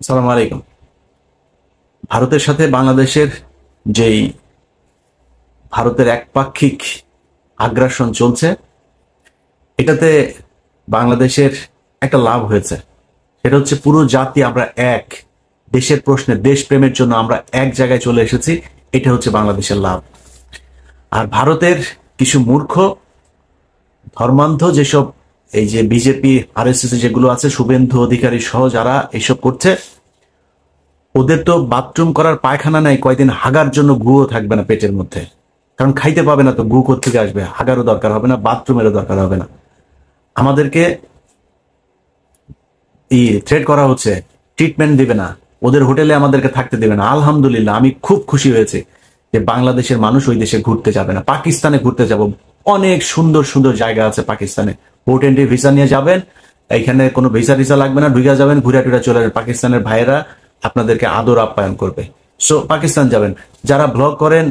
আসসালামু আলাইকুম। ভারতের সাথে বাংলাদেশের যেই ভারতের একপাক্ষিক আগ্রাসন চলছে, এটাতে বাংলাদেশের একটা লাভ হয়েছে। সেটা হচ্ছে পুরো জাতি আমরা এক, দেশের প্রশ্নে দেশপ্রেমের জন্য আমরা এক জায়গায় চলে এসেছি। এটা হচ্ছে বাংলাদেশের লাভ। আর ভারতের কিছু মূর্খ ধর্মান্ধ যেসব এই যে বিজেপি আরএসএস যেগুলো আছে, শুভেন্দু অধিকারী সহ যারা এইসব করছে, ওদের তো বাথরুম করার পায়খানা নাই, কয়দিন হাগার জন্য গুও থাকবে না পেটের মধ্যে। কারণ খাইতে পাবে না, তো গু কোত্থেকে আসবে? হাগারও দরকার হবে না, বাথরুমেরও দরকার হবে না। আমাদেরকে থ্রেট করা হচ্ছে, ট্রিটমেন্ট দিবে না, ওদের হোটেলে আমাদেরকে থাকতে দেবে না। আলহামদুলিল্লাহ, আমি খুব খুশি হয়েছে যে বাংলাদেশের মানুষ ওই দেশে ঘুরতে যাবে না। পাকিস্তানে ঘুরতে যাব, অনেক সুন্দর সুন্দর জায়গা আছে পাকিস্তানে। পোর্ট এন্ট্রি ভিসা নিয়ে যাবেন, এইখানে কোনো ভিসা টিসা লাগবে না, ঢুকে যাবেন, ঘুরে টুরে চলে যাবেন। পাকিস্তানের ভাইয়েরা আপনাদেরকে আদর আপ্যায়ন করবে। সো পাকিস্তান যাবেন। যারা ব্লগ করেন,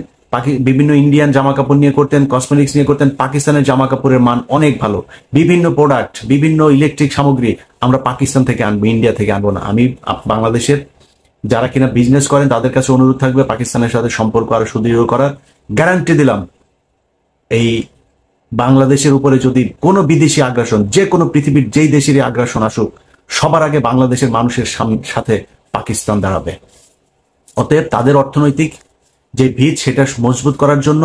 বিভিন্ন ইন্ডিয়ান জামা কাপড় নিয়ে করতেন, কসমেটিক্স নিয়ে করতেন, পাকিস্তানের জামা কাপড়ের মান অনেক ভালো। বিভিন্ন প্রোডাক্ট, বিভিন্ন ইলেকট্রিক সামগ্রী আমরা পাকিস্তান থেকে আনবো, ইন্ডিয়া থেকে আনবো না। আমি বাংলাদেশের যারা কিনা বিজনেস করেন তাদের কাছে অনুরোধ থাকবে পাকিস্তানের সাথে সম্পর্ক আরো সুদৃঢ় করার। গ্যারান্টি দিলাম, এই বাংলাদেশের উপরে যদি কোনো বিদেশি আগ্রাসন, যে কোনো পৃথিবীর যেই দেশেরই আগ্রাসন আসুক, সবার আগে বাংলাদেশের মানুষের সাথে পাকিস্তান দাঁড়াবে। অতএব তাদের অর্থনৈতিক যে ভিত, সেটা মজবুত করার জন্য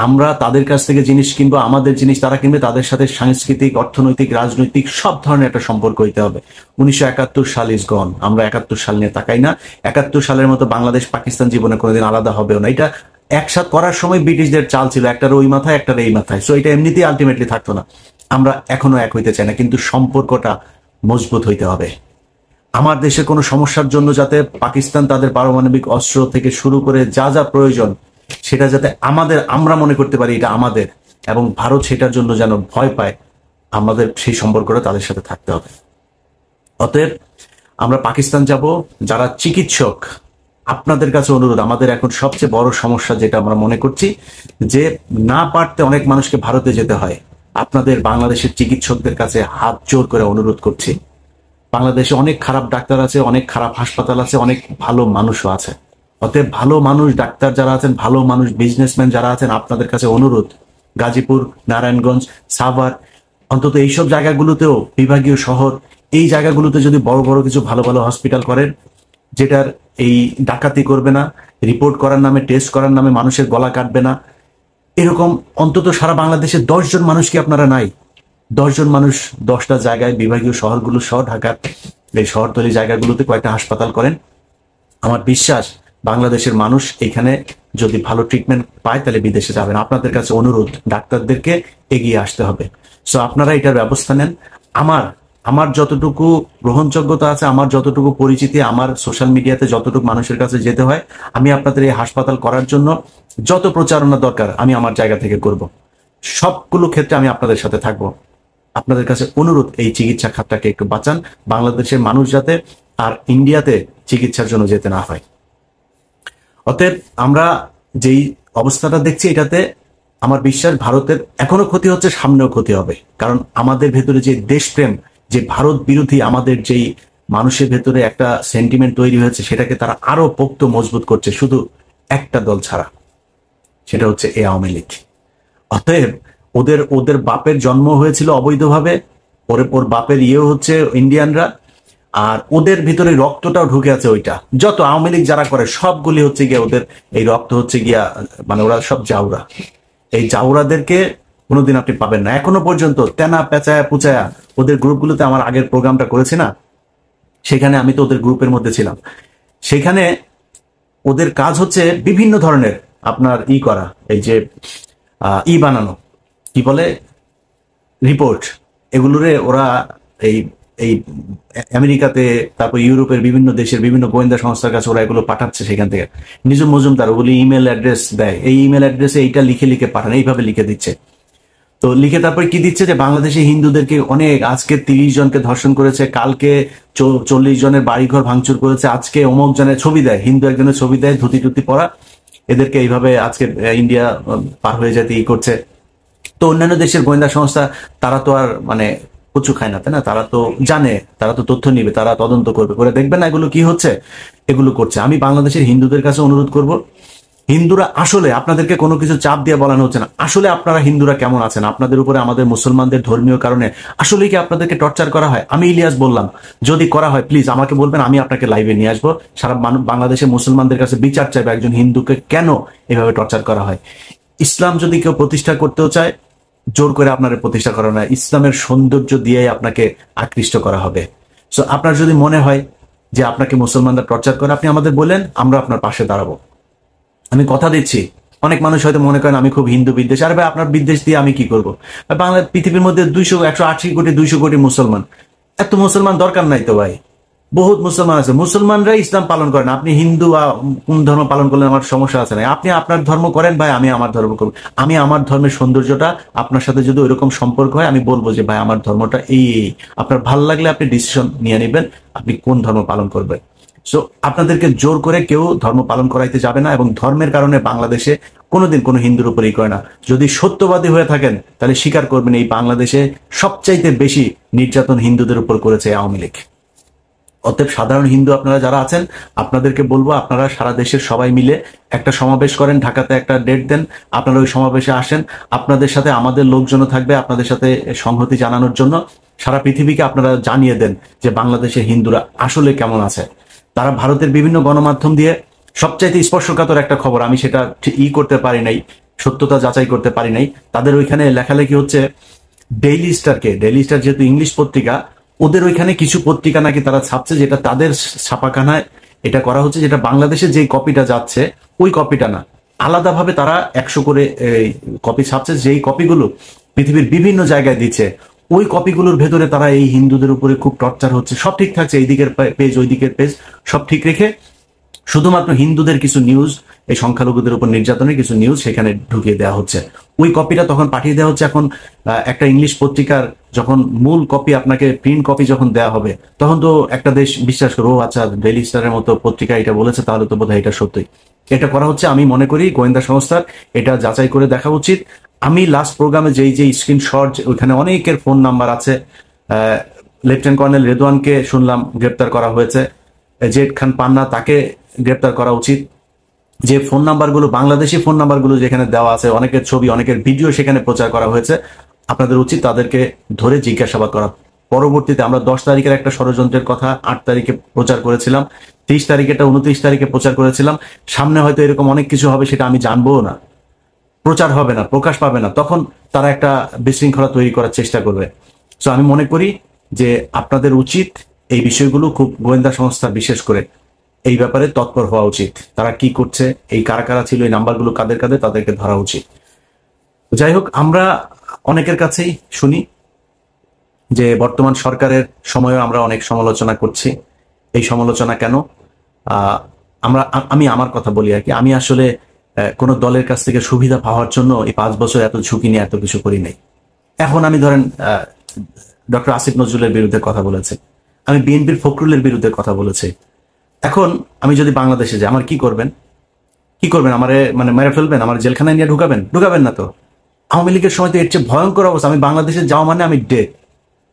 আমরা তাদের কাছ থেকে জিনিস কিনবো, আমাদের জিনিস তারা কিনবে। তাদের সাথে সাংস্কৃতিক, অর্থনৈতিক, রাজনৈতিক সব ধরনের একটা সম্পর্ক হইতে হবে। 1971 সাল ইজ গন, আমরা 71 সাল নিয়ে তাকাই না। 71 সালের মতো বাংলাদেশ পাকিস্তান জীবনে কোনোদিন আলাদা হবেও না। এটা একসাথ করার সময় ব্রিটিশদের চাল ছিল, একটার ওই মাথায় একটার এই মাথায়। সো এটা এমনিতেই আলটিমেটলি থাকতো না। আমরা এখনো এক হইতে চাই না, কিন্তু সম্পর্কটা মজবুত হইতে হবে। আমার দেশে কোনো সমস্যার জন্য যাতে পাকিস্তান তাদের পারমাণবিক অস্ত্র থেকে শুরু করে যা যা প্রয়োজন, সেটা যাতে আমরা মনে করতে পারি এটা আমাদের, এবং ভারত সেটার জন্য যেন ভয় পায়, আমাদের সেই সম্পর্কটা তাদের সাথে থাকতে হবে। অতএব আমরা পাকিস্তান যাব। যারা চিকিৎসক, আপনাদের কাছে অনুরোধ, আমাদের এখন সবচেয়ে বড় সমস্যা যেটা আমরা মনে করছি, যে না পারতে অনেক মানুষকে ভারতে যেতে হয়। আপনাদের বাংলাদেশের চিকিৎসকদের কাছে হাত জোর করে অনুরোধ করছি, বাংলাদেশে অনেক খারাপ ডাক্তার আছে, অনেক খারাপ হাসপাতাল আছে, অনেক ভালো মানুষও আছে। অতএব ভালো মানুষ, ডাক্তার যারা আছেন, ভালো মানুষ, বিজনেসম্যান যারা আছেন, আপনাদের কাছে অনুরোধ, গাজীপুর, নারায়ণগঞ্জ, সাভার, অন্তত এইসব জায়গাগুলোতেও, বিভাগীয় শহর, এই জায়গাগুলোতে যদি বড় বড় কিছু ভালো ভালো হসপিটাল করেন, যেটার এই ডাকাতি করবে না, রিপোর্ট করার নামে, টেস্ট করার নামে মানুষের গলা কাটবে না, এরকম অন্তত সারা বাংলাদেশে 10 জন মানুষ কি আপনারা নাই? 10 জন মানুষ 10টা জায়গায়, বিভাগীয় শহরগুলো সহ, ঢাকার এই শহরতলি জায়গাগুলোতে কয়েকটা হাসপাতাল করেন। আমার বিশ্বাস বাংলাদেশের মানুষ এখানে যদি ভালো ট্রিটমেন্ট পায়, তাহলে বিদেশে যাবেন। আপনাদের কাছে অনুরোধ, ডাক্তারদেরকে এগিয়ে আসতে হবে। সো আপনারা এটার ব্যবস্থা নেন। আমার যতটুকু গ্রহণযোগ্যতা আছে, আমার যতটুকু পরিচিতি, আমার সোশ্যাল মিডিয়াতে যতটুকু মানুষের কাছে যেতে হয়, আমি আপনাদের এই হাসপাতাল করার জন্য যত প্রচারণা দরকার আমি আমার জায়গা থেকে করব। সবগুলো ক্ষেত্রে আমি আপনাদের সাথে থাকবো। আপনাদের কাছে অনুরোধ, এই চিকিৎসা খাতটাকে একটু বাঁচান, বাংলাদেশের মানুষ যাতে আর ইন্ডিয়াতে চিকিৎসার জন্য যেতে না হয়। অতএব আমরা যেই অবস্থাটা দেখছি, এটাতে আমার বিশ্বাস ভারতের এখনো ক্ষতি হচ্ছে, সামনেও ক্ষতি হবে। কারণ আমাদের ভেতরে যে দেশপ্রেম, যে ভারত বিরোধী আমাদের যেই মানুষের ভেতরে একটা সেন্টিমেন্ট তৈরি হয়েছে, সেটাকে তারা আরো পোক্ত মজবুত করছে, শুধু একটা দল ছাড়া, সেটা হচ্ছে এই আওয়ামী লীগ। অতএব ওদের বাপের জন্ম হয়েছিল অবৈধভাবে, ওর বাপের ইয়ে হচ্ছে ইন্ডিয়ানরা, আর ওদের ভিতরে রক্তটাও ঢুকে আছে। ওইটা যত আওয়ামী লীগ যারা করে সবগুলি হচ্ছে গিয়া ওদের এই রক্ত হচ্ছে গিয়া, মানে ওরা সব জাউরা। এই জাউরাদেরকে কোনোদিন আপনি পাবেন না। এখনো পর্যন্ত তেনা পেঁচায়া পুচায়া ওদের গ্রুপগুলোতে, আমার আগের প্রোগ্রামটা করেছি না, সেখানে আমি তো ওদের গ্রুপের মধ্যে ছিলাম। সেখানে ওদের কাজ হচ্ছে বিভিন্ন ধরনের আপনার করা, এই যে বানানো, কি বলে, রিপোর্ট, এগুলোরে ওরা এই এই আমেরিকাতে, তারপর ইউরোপের বিভিন্ন দেশের বিভিন্ন গোয়েন্দা সংস্থার কাছে ওরা এগুলো পাঠাচ্ছে। সেখান থেকে নিজু মজুমদার ওগুলি ইমেল অ্যাড্রেস দেয়, এই ইমেল অ্যাড্রেসে এইটা লিখে লিখে পাঠান, এইভাবে লিখে দিচ্ছে। তো লিখে তারপরে কি দিচ্ছে, যে বাংলাদেশে হিন্দুদেরকে অনেক, আজকে 30 জনকে ধর্ষণ করেছে, কালকে 40 জনের বাড়িঘর ভাঙচুর করেছে, আজকে অমুক জনের ছবি দেয়, হিন্দু একজনের ছবি দেয়, ধুতি টুতি পরা, এদেরকে এইভাবে আজকে ইন্ডিয়া পার হয়ে যেতে করছে। তো অন্যান্য দেশের গোয়েন্দা সংস্থা তারা তো আর মানে কচু খায় না, তাই না? তারা তো জানে, তারা তো তথ্য নিবে, তারা তদন্ত করবে, করে দেখবে না এগুলো কি হচ্ছে, এগুলো করছে। আমি বাংলাদেশের হিন্দুদের কাছে অনুরোধ করব, হিন্দুরা আসলে, আপনাদেরকে কোনো কিছু চাপ দিয়ে বলানো হচ্ছে না, আসলে আপনারা হিন্দুরা কেমন আছেন? আপনাদের উপরে আমাদের মুসলমানদের ধর্মীয় কারণে আসলে কি আপনাদেরকে টর্চার করা হয়? আমি ইলিয়াস বললাম, যদি করা হয় প্লিজ আমাকে বলবেন, আমি আপনাকে লাইভে নিয়ে আসবো, সারা বাংলাদেশের মুসলমানদের কাছে বিচার চাইবে একজন হিন্দুকে কেন এভাবে টর্চার করা হয়। ইসলাম যদি কেউ প্রতিষ্ঠা করতেও চায়, জোর করে আপনার প্রতিষ্ঠা করা না, ইসলামের সৌন্দর্য দিয়েই আপনাকে আকৃষ্ট করা হবে। সো আপনার যদি মনে হয় যে আপনাকে মুসলমানরা টর্চার করে, আপনি আমাদের বলেন, আমরা আপনার পাশে দাঁড়াবো। আমি কথা দিচ্ছি, অনেক মানুষ হয়তো মনে করেন আমি খুব হিন্দু বিদ্বেষ, আর ভাই আপনার বিদ্বেষ দিয়ে আমি কি করবো? বাংলা পৃথিবীর মধ্যে 180 কোটি 200 কোটি মুসলমান, এত মুসলমান দরকার নাই তো ভাই, বহুত মুসলমান আছে, মুসলমানরাই ইসলাম পালন করেন। আপনি হিন্দু কোন ধর্ম পালন করলে আমার সমস্যা আছে না, আপনি আপনার ধর্ম করেন ভাই, আমি আমার ধর্ম করবো। আমি আমার ধর্মের সৌন্দর্যটা, আপনার সাথে যদি ওইরকম সম্পর্ক হয়, আমি বলবো যে ভাই আমার ধর্মটা এই, আপনার ভালো লাগলে আপনি ডিসিশন নিয়ে নেবেন আপনি কোন ধর্ম পালন করবেন। সো আপনাদেরকে জোর করে কেউ ধর্ম পালন করাইতে যাবে না, এবং ধর্মের কারণে বাংলাদেশে কোনোদিন কোনো হিন্দুর উপরেই করে না। যদি সত্যবাদী হয়ে থাকেন তাহলে স্বীকার করবেন, এই বাংলাদেশে সবচাইতে বেশি নির্যাতন হিন্দুদের উপর করেছে আওয়ামী লীগ। অতএব সাধারণ হিন্দু আপনারা যারা আছেন, আপনাদেরকে বলবো আপনারা সারা দেশের সবাই মিলে একটা সমাবেশ করেন, ঢাকাতে একটা ডেট দেন, আপনারা ওই সমাবেশে আসেন, আপনাদের সাথে আমাদের লোকজনও থাকবে আপনাদের সাথে সংহতি জানানোর জন্য। সারা পৃথিবীকে আপনারা জানিয়ে দেন যে বাংলাদেশের হিন্দুরা আসলে কেমন আছে। তারা ভারতের বিভিন্ন গণমাধ্যম দিয়ে সবচাইতে স্পর্শকাতর একটা খবর, আমি সেটা করতে পারি নাই, সত্যতা যাচাই করতে পারি নাই, তাদের ওইখানে লেখালেখি হচ্ছে ডেইলি স্টার যেহেতু ইংলিশ পত্রিকা, ওদের ওইখানে কিছু পত্রিকা নাকি তারা ছাপছে, যেটা তাদের ছাপাখানায় এটা করা হচ্ছে, যেটা বাংলাদেশে যে কপিটা যাচ্ছে ওই কপিটা না, আলাদাভাবে তারা 100 করে কপি ছাপছে, যেই কপিগুলো পৃথিবীর বিভিন্ন জায়গায় দিচ্ছে। ওই কপিগুলোর ভেতরে তারা এই হিন্দুদের উপরে খুব টর্চার হচ্ছে, সব ঠিক থাকছে, এই দিকের পেজ ওই দিকের পেজ সব ঠিক রেখে শুধুমাত্র হিন্দুদের কিছু নিউজ, এই সংখ্যালঘুদের উপর নির্যাতনের কিছু নিউজ সেখানে ঢুকিয়ে দেওয়া হচ্ছে। ওই কপিটা তখন পাঠিয়ে দেওয়া হচ্ছে। এখন একটা ইংলিশ পত্রিকার যখন মূল কপি আপনাকে প্রিন্ট কপি যখন দেওয়া হবে, তখন তো একটা দেশ বিশ্বাস করো, আচ্ছা ডেইলি স্টারের মতো পত্রিকা এটা বলেছে, তাহলে তো বোধহয় এটা সত্যি। এটা করা হচ্ছে, আমি মনে করি গোয়েন্দা সংস্থার এটা যাচাই করে দেখা উচিত। আমি লাস্ট প্রোগ্রামে যেই স্ক্রিনশট, ওইখানে অনেকের ফোন নাম্বার আছে। লেফটেন্যান্ট কর্নেল রেদওয়ানকে শুনলাম গ্রেপ্তার করা হয়েছে, জেড খান পান্না তাকে গ্রেপ্তার করা উচিত। যে ফোন নাম্বারগুলো, বাংলাদেশি ফোন নাম্বারগুলো যেখানে দেওয়া আছে, অনেকের ছবি অনেকের ভিডিও সেখানে প্রচার করা হয়েছে, আপনাদের উচিত তাদেরকে ধরে জিজ্ঞাসাবাদ করা। পরবর্তীতে আমরা 10 তারিখের একটা ষড়যন্ত্রের কথা 8 তারিখে প্রচার করেছিলাম, 30 তারিখেটা 29 তারিখে প্রচার করেছিলাম। সামনে হয়তো এরকম অনেক কিছু হবে, সেটা আমি জানবো না, প্রচার হবে না, প্রকাশ পাবে না, তখন তারা একটা বিশৃঙ্খলা তৈরি করার চেষ্টা করবে। সো আমি মনে করি যে আপনাদের উচিত এই বিষয়গুলো, খুব গোয়েন্দা সংস্থা বিশেষ করে এই ব্যাপারে তৎপর হওয়া উচিত। তারা কি করছে, এই কারা কারা ছিল, এই নাম্বারগুলো কাদের কাদের, তাদেরকে ধরা উচিত। যাই হোক, আমরা অনেকের কাছেই শুনি যে বর্তমান সরকারের সময়ও আমরা অনেক সমালোচনা করছি। এই সমালোচনা কেন? আমি আমার কথা বলি আর কি, আমি আসলে কোনো দলের কাছ থেকে সুবিধা পাওয়ার জন্য এই 5 বছর এত ঝুঁকি নিয়ে এত কিছু করি নাই। এখন আমি ধরেন ডক্টর আসিফ নজরুলের বিরুদ্ধে কথা বলেছি, আমি বিএনপির ফখরুলের বিরুদ্ধে কথা বলেছি। এখন আমি যদি বাংলাদেশে যাই, আমার কি করবেন? আমারে মানে মেরে ফেলবেন, আমার জেলখানায় নিয়ে ঢুকাবেন না তো? আওয়ামী লীগের সময় তো এর চেয়ে ভয়ঙ্কর অবস্থা। আমি বাংলাদেশে যাওয়া মানে আমি ডেড,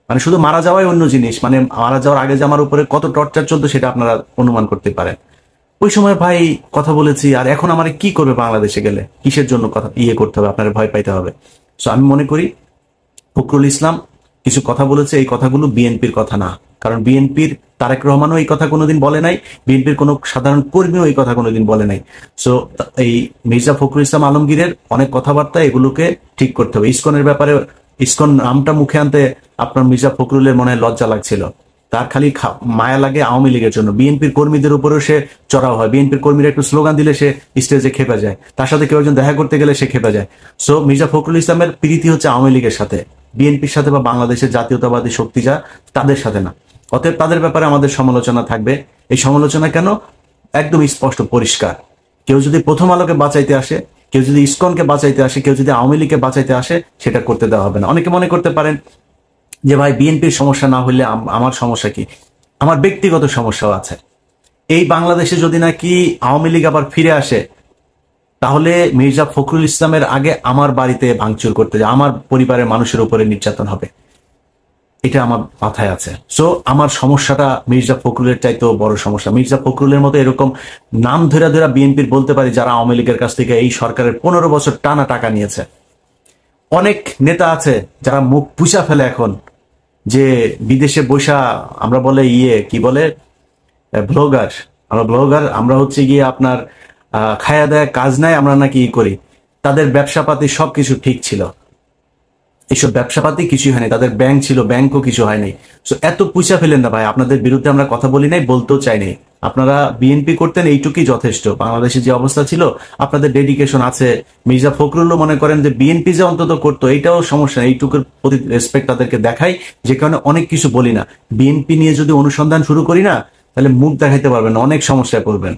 মানে শুধু মারা যাওয়াই অন্য জিনিস, মানে মারা যাওয়ার আগে যে আমার উপরে কত টর্চার চলতো সেটা আপনারা অনুমান করতে পারেন। ওই সময় ভাই কথা বলেছি, আর এখন আমার কি করবে বাংলাদেশে গেলে, কিসের জন্য কথা করতে হবে, আপনারা ভয় পাইতে হবে? সো আমি মনে করি ফখরুল ইসলাম কিছু কথা বলেছে, এই কথাগুলো বিএনপির কথা না, কারণ বিএনপির তারেক রহমানও এই কথা কোনোদিন বলে নাই, বিএনপির কোনো সাধারণ কর্মীও এই কথা কোনোদিন বলে নাই। সো এই মির্জা ফখরুল ইসলাম আলমগীরের অনেক কথাবার্তা, এগুলোকে ঠিক করতে হবে। ইসকনের ব্যাপারে, ইসকন নামটা মুখে আনতে আপনার মির্জা ফখরুলের মনে হয় লজ্জা লাগছিল, তার খালি মায়া লাগে আওয়ামী লীগের জন্য। বিএনপির কর্মীদের উপরেও সে চড়াও হয়, বিএনপির কর্মীরা একটু স্লোগান দিলে সে স্টেজে খেপে যায়, তার সাথে কেউ একজন দেখা করতে গেলে সে খেপে যায়। সো মির্জা ফখরুল ইসলামের প্রীতি হচ্ছে আওয়ামী লীগের সাথে, বিএনপির সাথে বা বাংলাদেশের জাতীয়তাবাদী শক্তি যা তাদের সাথে না। অতএব তাদের ব্যাপারে আমাদের সমালোচনা থাকবে। এই সমালোচনা কেন? একদম স্পষ্ট পরিষ্কার। কেউ যদি প্রথম আলোকে বাঁচাইতে আসে, কেউ যদি ইসকনকে বাঁচাইতে আসে, কেউ যদি আওয়ামী লীগকে বাঁচাইতে আসে, সেটা করতে দেওয়া হবে না। অনেকে মনে করতে পারেন যে ভাই বিএনপির সমস্যা না হলে আমার সমস্যা কি? আমার ব্যক্তিগত সমস্যাও আছে। এই বাংলাদেশে যদি নাকি আওয়ামী লীগ আবার ফিরে আসে, তাহলে মির্জা ফখরুল ইসলামের আগে আমার বাড়িতে ভাঙচুর করতে যায়, আমার পরিবারের মানুষের উপরে নির্যাতন হবে। এটা আমার মাথায় আছে। সো আমার সমস্যাটা মির্জা ফখরুলের চাইতেও বড় সমস্যা। মির্জা ফখরুলের মতো এরকম নাম ধরে ধরে বিএনপির বলতে পারি যারা আওয়ামী লীগের কাছ থেকে এই সরকারের 15 বছর টানা টাকা নিয়েছে। অনেক নেতা আছে যারা মুখ পুষা ফেলে এখন, যে বিদেশে বৈশা আমরা বলে কি বলে ব্লগার, আমরা হচ্ছে গিয়ে আপনার খায়া দেয় কাজ নাই, আমরা নাকি করি। তাদের ব্যবসাপাতি সবকিছু ঠিক ছিল, এইসব ব্যবসাপাতি কিছুই হয়নি। তাদের ব্যাংক ছিল, ব্যাংকও কিছু হয়নি। সো এত পুষা ফেলেন না ভাই, আপনাদের বিরুদ্ধে আমরা কথা বলি নাই, বলতেও চাই নাই। আপনারা বিএনপি করতেন, এইটুকুই যথেষ্ট। বাংলাদেশে যে অবস্থা ছিল, আপনাদের ডেডিকেশন আছে। মির্জা ফখরুলও মনে করেন যে বিএনপি যে অন্তত করতো, এইটাও সমস্যা নেই, এইটুকুর প্রতি রেসপেক্ট তাদেরকে দেখাই, যে কারণে অনেক কিছু বলি না। বিএনপি নিয়ে যদি অনুসন্ধান শুরু করি না, তাহলে মুখ দেখাইতে পারবেন না, অনেক সমস্যায় পড়বেন।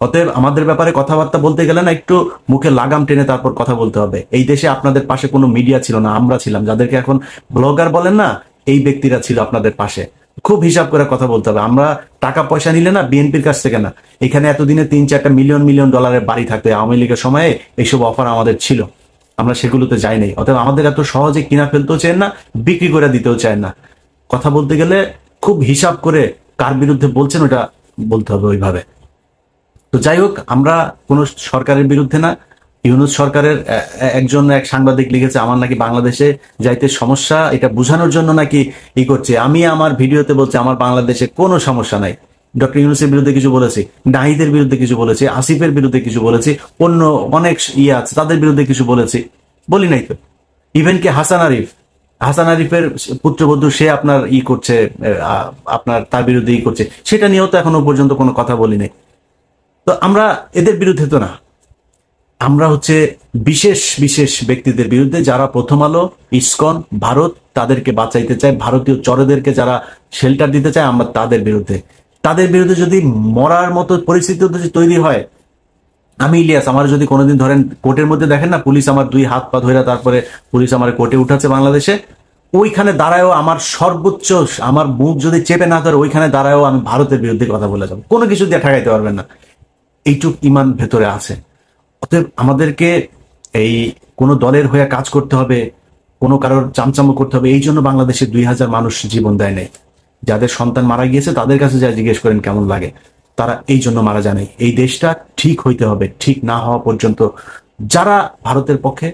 অতএব আমাদের ব্যাপারে কথাবার্তা বলতে গেলে না, একটু মুখে লাগাম টেনে তারপর কথা বলতে হবে। এই দেশে আপনাদের পাশে কোনো মিডিয়া ছিল না, আমরা ছিলাম। যাদেরকে এখন ব্লগার বলেন না, এই ব্যক্তিরা ছিল আপনাদের পাশে। খুব হিসাব করে কথা বলতে হবে। আমরা টাকা পয়সা নিলে না, বিএনপির কাছ থেকে না। এখানে এতদিনে 3-4টা মিলিয়ন মিলিয়ন ডলারের বাড়ি থাকতে, আওয়ামী লীগের সময়ে এইসব অফার আমাদের ছিল, আমরা সেগুলোতে যাই নাই। অতএব আমাদের এত সহজে কিনা ফেলতেও চায় না, বিক্রি করে দিতেও চায় না। কথা বলতে গেলে খুব হিসাব করে কার বিরুদ্ধে বলছেন ওটা বলতে হবে ওইভাবে। তো যাই হোক, আমরা কোন সরকারের বিরুদ্ধে না। ইউনূস সরকারের এক সাংবাদিক লিখেছে আমার নাকি বাংলাদেশে যাইতে সমস্যা, এটা বোঝানোর জন্য নাকি করছে। আমি আমার ভিডিওতে বলছি আমার বাংলাদেশে কোনো সমস্যা নাই। ডক্টর ইউনূসের বিরুদ্ধে কিছু বলেছি, নাহিদের বিরুদ্ধে কিছু বলেছি, আসিফের বিরুদ্ধে কিছু বলেছি, অন্য অনেক আছে তাদের বিরুদ্ধে কিছু বলেছি, বলি নাই তো। ইভেন কি হাসান আরিফের পুত্রবধূ, সে আপনার করছে, আপনার তার বিরুদ্ধে করছে, সেটা নিয়েও তো এখনো পর্যন্ত কোনো কথা বলি নাই। তো আমরা এদের বিরুদ্ধে তো না, আমরা হচ্ছে বিশেষ বিশেষ ব্যক্তিদের বিরুদ্ধে, যারা প্রথম আলো, ইসকন, ভারত তাদেরকে বাঁচাইতে চায়, ভারতীয় চরেদেরকে যারা শেল্টার দিতে চায়, আমরা তাদের বিরুদ্ধে। তাদের বিরুদ্ধে যদি মরার মতো পরিস্থিতি তৈরি হয়, আমি ইলিয়াস, আমার যদি কোনোদিন ধরেন কোর্টের মধ্যে দেখেন না, পুলিশ আমার 2 হাত পা ধরে তারপরে পুলিশ আমার কোর্টে উঠাচ্ছে বাংলাদেশে, ওইখানে দাঁড়ায়ও আমার সর্বোচ্চ, আমার মুখ যদি চেপে না ধরে, ওইখানে দাঁড়ায়ও আমি ভারতের বিরুদ্ধে কথা বলে যাবো, কোনো কিছু দিয়ে ঠেকাইতে পারবেন না। এইটুক ইমান ভেতরে আছে। অতএব আমাদেরকে এই কোন দলের হয়ে কাজ করতে হবে, কোনো কারোর চামচামো করতে হবে, এই জন্য বাংলাদেশে 2000 মানুষ জীবন দেয় নাই। যাদের সন্তান মারা গিয়েছে তাদের কাছে যা জিজ্ঞেস করেন কেমন লাগে, তারা এই জন্য মারা যায় নাই। এই দেশটা ঠিক হইতে হবে, ঠিক না হওয়া পর্যন্ত যারা ভারতের পক্ষে,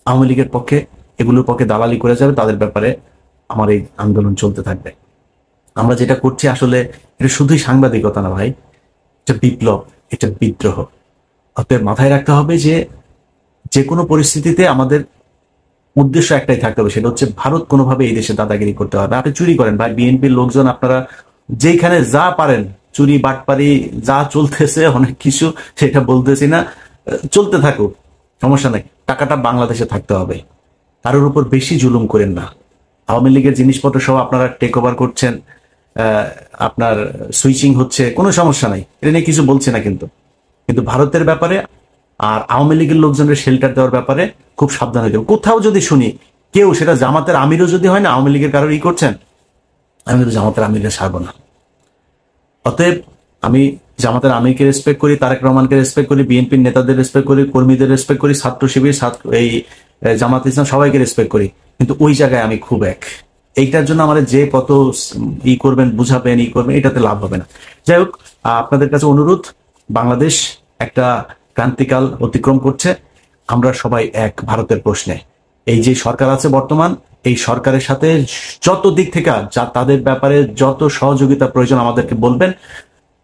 আওয়ামী লীগের পক্ষে, এগুলোর পক্ষে দালালি করে যাবে, তাদের ব্যাপারে আমার এই আন্দোলন চলতে থাকবে। আমরা যেটা করছি আসলে এটা শুধুই সাংবাদিকতা না ভাই, এটা বিপ্লব, এটা বিদ্রোহ। অতএব মাথায় রাখতে হবে যে যে কোনো পরিস্থিতিতে আমাদের উদ্দেশ্য একটাই থাকতে হবে, সেটা হচ্ছে ভারত কোনোভাবে এই দেশে দাদাগিরি করতে হবে। আপনি চুরি করেন ভাই, বিএনপির লোকজন আপনারা যেখানে যা পারেন, চুরি বাটপারি যা চলতেছে অনেক কিছু, সেটা বলতেছি না, চলতে থাকুক, সমস্যা নেই। টাকাটা বাংলাদেশে থাকতে হবে, কারোর উপর বেশি জুলুম করেন না। আওয়ামী লীগের জিনিসপত্র সব আপনারা টেক ওভার করছেন, আপনার সুইচিং হচ্ছে, কোনো সমস্যা নাই, এটা নিয়ে কিছু বলছে না। কিন্তু ভারতের ব্যাপারে আর আওয়ামী লীগের লোকজনের শেল্টার দেওয়ার ব্যাপারে খুব সাবধান হইতে হবে। কোথাও যদি শুনি কেউ, সেটা জামাতের আমিরও যদি হয় না, আওয়ামী লীগের কারোর করছেন, আমি কিন্তু জামাতের আমিরকে ছাড়বো না। অতএব আমি জামাতের আমিরকে রেসপেক্ট করি, তারেক রহমানকে রেসপেক্ট করি, বিএনপির নেতাদের রেসপেক্ট করি, কর্মীদের রেসপেক্ট করি, ছাত্র শিবির, এই জামাত ইসলাম সবাইকে রেসপেক্ট করি, কিন্তু ওই জায়গায় আমি খুব এইটার জন্য আমাদের যে কত করবেন, বুঝাবেন, করবেন, এটাতে লাভ হবে না। যাই হোক, আপনাদের কাছে অনুরোধ, বাংলাদেশ একটা ক্রান্তিকাল অতিক্রম করছে, আমরা সবাই এক ভারতের প্রশ্নে। এই যে সরকার আছে বর্তমান, এই সরকারের সাথে যত দিক থেকে যা তাদের ব্যাপারে যত সহযোগিতা প্রয়োজন আমাদেরকে বলবেন,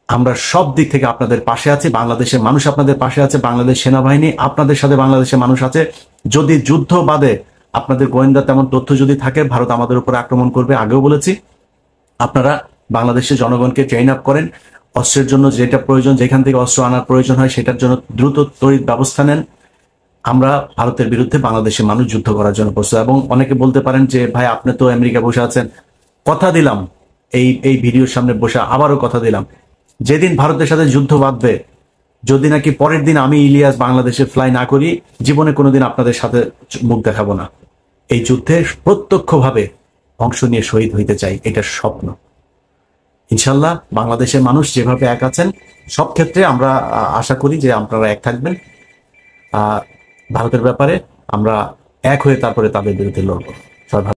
আমরা সব দিক থেকে আপনাদের পাশে আছি। বাংলাদেশের মানুষ আপনাদের পাশে আছে, বাংলাদেশ সেনাবাহিনী আপনাদের সাথে, বাংলাদেশের মানুষ আছে। যদি যুদ্ধ বাদে আপনাদের গোয়েন্দা তেমন তথ্য যদি থাকে ভারত আমাদের উপর আক্রমণ করবে, আগেও বলেছি, আপনারা বাংলাদেশের জনগণকে ট্রেন আপ করেন, অস্ত্রের জন্য যেটা প্রয়োজন, যেখান থেকে অস্ত্র আনার প্রয়োজন হয় সেটার জন্য দ্রুত তড়িৎ ব্যবস্থা নেন। আমরা ভারতের বিরুদ্ধে বাংলাদেশের মানুষ যুদ্ধ করার জন্য প্রস্তুত। এবং অনেকে বলতে পারেন যে ভাই আপনি তো আমেরিকা বসে আছেন, কথা দিলাম এই ভিডিওর সামনে বসে আবারও কথা দিলাম, যেদিন ভারতের সাথে যুদ্ধ বাঁধবে, যদি নাকি পরের দিন আমি ইলিয়াস বাংলাদেশে ফ্লাই না করি, জীবনে কোনোদিন আপনাদের সাথে মুখ দেখাবো না। এই যুদ্ধে প্রত্যক্ষভাবে অংশ নিয়ে শহীদ হইতে চাই, এটা স্বপ্ন। ইনশাল্লাহ বাংলাদেশের মানুষ যেভাবে এক আছেন, সব ক্ষেত্রে আমরা আশা করি যে আপনারা এক থাকবেন। ভারতের ব্যাপারে আমরা এক হয়ে তারপরে তাদের বিরুদ্ধে লড়বো। সবাই